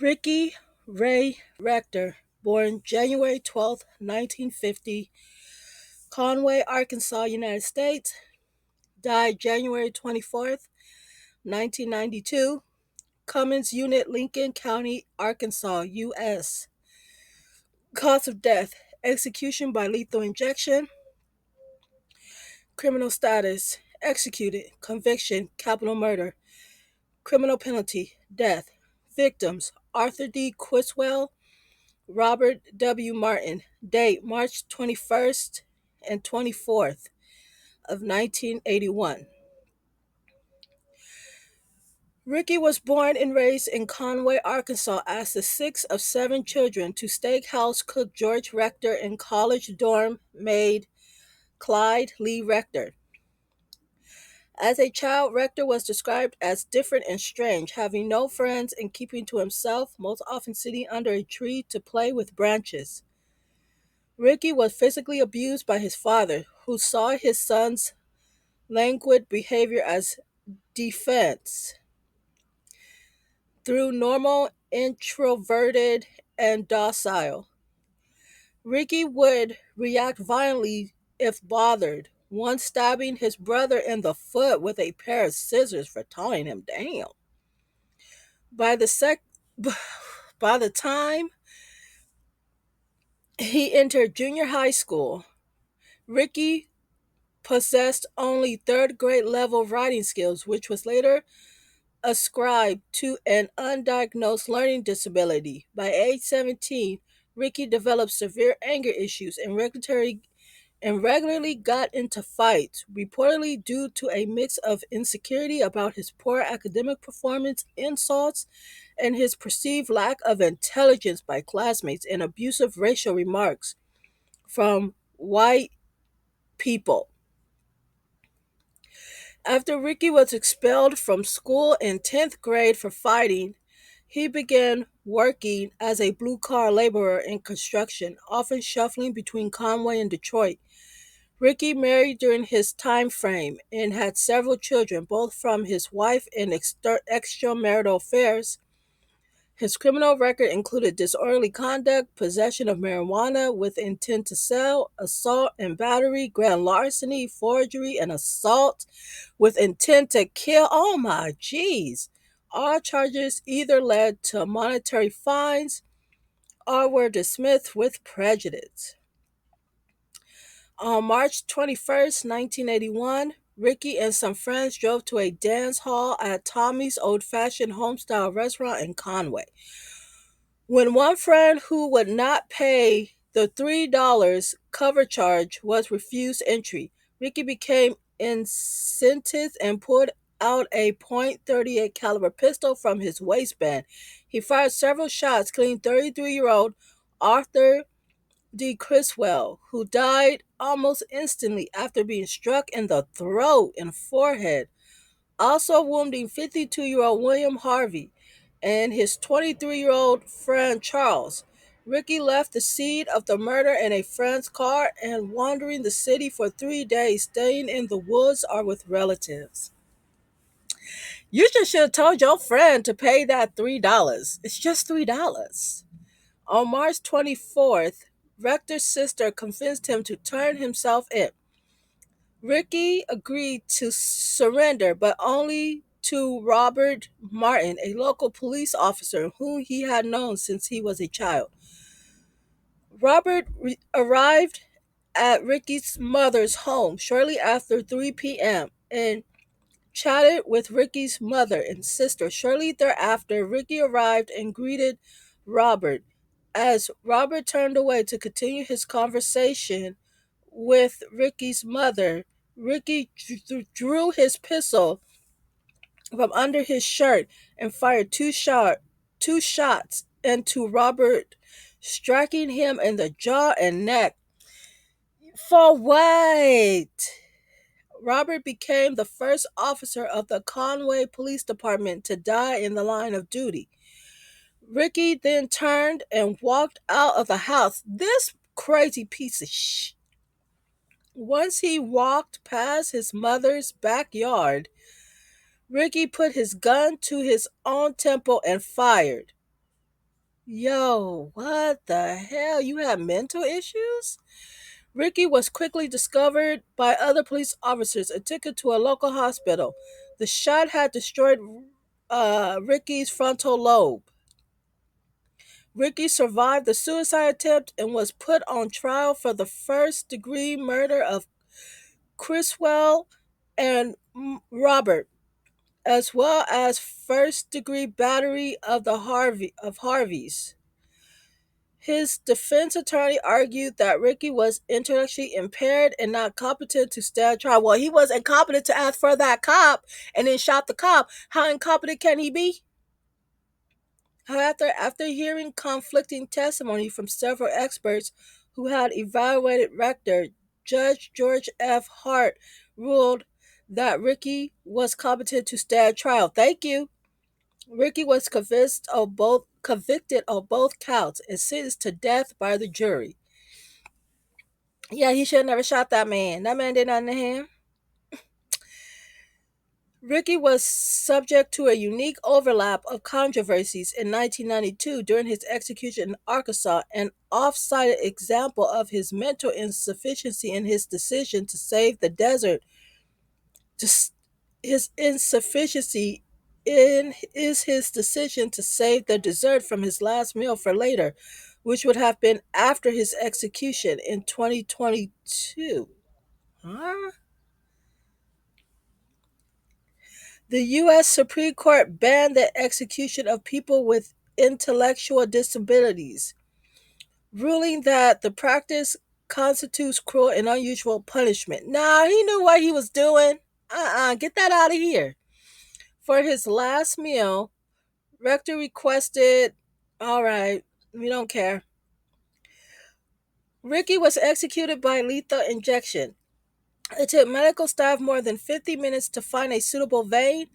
Ricky Ray Rector, born January 12, 1950, Conway, Arkansas, United States, died January 24th, 1992, Cummins Unit, Lincoln County, Arkansas, U.S. Cause of death: execution by lethal injection. Criminal status: executed. Conviction: capital murder. Criminal penalty: death. Victims: Arthur D. Quiswell, Robert W. Martin. Date: March 21st and 24th of 1981. Ricky was born and raised in Conway, Arkansas as the sixth of seven children to steakhouse cook George Rector and college dorm maid Clyde Lee Rector. As a child, Rector was described as different and strange, having no friends and keeping to himself, most often sitting under a tree to play with branches. Ricky was physically abused by his father, who saw his son's languid behavior as defense through normal, introverted, and docile. Ricky would react violently if bothered, once stabbing his brother in the foot with a pair of scissors for tying him down. By the sec- by the time he entered junior high school, Ricky possessed only third grade level writing skills, which was later ascribed to an undiagnosed learning disability. By age 17, Ricky developed severe anger issues and regularly got into fights, reportedly due to a mix of insecurity about his poor academic performance, insults, and his perceived lack of intelligence by classmates, and abusive racial remarks from white people. After Ricky was expelled from school in 10th grade for fighting, he began working as a blue collar laborer in construction, often shuffling between Conway and Detroit. Ricky married during his time frame and had several children, both from his wife and extramarital affairs. His criminal record included disorderly conduct, possession of marijuana with intent to sell, assault and battery, grand larceny, forgery, and assault with intent to kill. Oh my jeez. All charges either led to monetary fines or were dismissed with prejudice. On March 21st, 1981, Ricky and some friends drove to a dance hall at Tommy's Old Fashioned Homestyle restaurant in Conway. When one friend who would not pay the $3 cover charge was refused entry, Ricky became incensed and pulled out a .38 caliber pistol from his waistband. He fired several shots, killing 33-year-old Arthur D. Criswell, who died almost instantly after being struck in the throat and forehead, also wounding 52-year-old William Harvey and his 23-year-old friend Charles. Ricky left the scene of the murder in a friend's car and wandering the city for 3 days, staying in the woods or with relatives. You just should have told your friend to pay that $3. It's just $3. On March 24th, Rector's sister convinced him to turn himself in. Ricky agreed to surrender, but only to Robert Martin, a local police officer whom he had known since he was a child. Robert arrived at Ricky's mother's home shortly after 3 p.m. and chatted with Ricky's mother and sister. Shortly thereafter, Ricky arrived and greeted Robert. As Robert turned away to continue his conversation with Ricky's mother, Ricky drew his pistol from under his shirt and fired two shots into Robert, striking him in the jaw and neck. For what? Robert became the first officer of the Conway Police Department to die in the line of duty. Ricky then turned and walked out of the house. This crazy piece of shit. Once he walked past his mother's backyard, Ricky put his gun to his own temple and fired. Yo, what the hell? You have mental issues? Ricky was quickly discovered by other police officers and taken to a local hospital. The shot had destroyed Ricky's frontal lobe. Ricky survived the suicide attempt and was put on trial for the first degree murder of Criswell and Robert, as well as first degree battery of the Harveys. His defense attorney argued that Ricky was intellectually impaired and not competent to stand trial. Well, he was incompetent to ask for that cop and then shot the cop. How incompetent can he be? However, after hearing conflicting testimony from several experts who had evaluated rector, Judge George F. Hart ruled that Ricky was competent to stand trial. Thank you. Ricky was convicted of both counts and sentenced to death by the jury. Yeah, he should have never shot that man. That man did nothing to him. Ricky was subject to a unique overlap of controversies in 1992 during his execution in Arkansas, an oft-cited example of his mental insufficiency in his decision to save the desert. His insufficiency in is his decision to save the dessert from his last meal for later, which would have been after his execution in 2022. Huh? The U.S. Supreme Court banned the execution of people with intellectual disabilities, ruling that the practice constitutes cruel and unusual punishment. Nah, he knew what he was doing. Get that out of here. For his last meal, Rector requested, all right, we don't care. Ricky was executed by lethal injection. It took medical staff more than 50 minutes to find a suitable vein.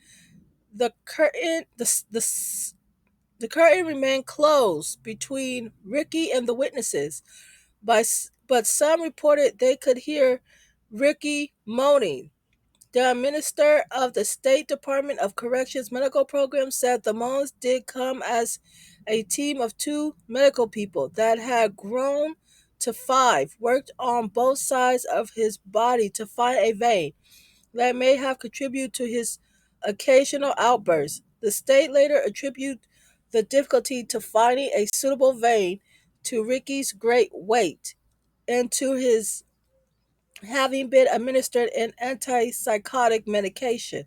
The curtain, the curtain remained closed between Ricky and the witnesses, but some reported they could hear Ricky moaning. The minister of the State Department of Corrections Medical Program said the moans did come as a team of two medical people that had grown to five worked on both sides of his body to find a vein that may have contributed to his occasional outbursts. The state later attributed the difficulty to finding a suitable vein to Ricky's great weight and to his having been administered an antipsychotic medication.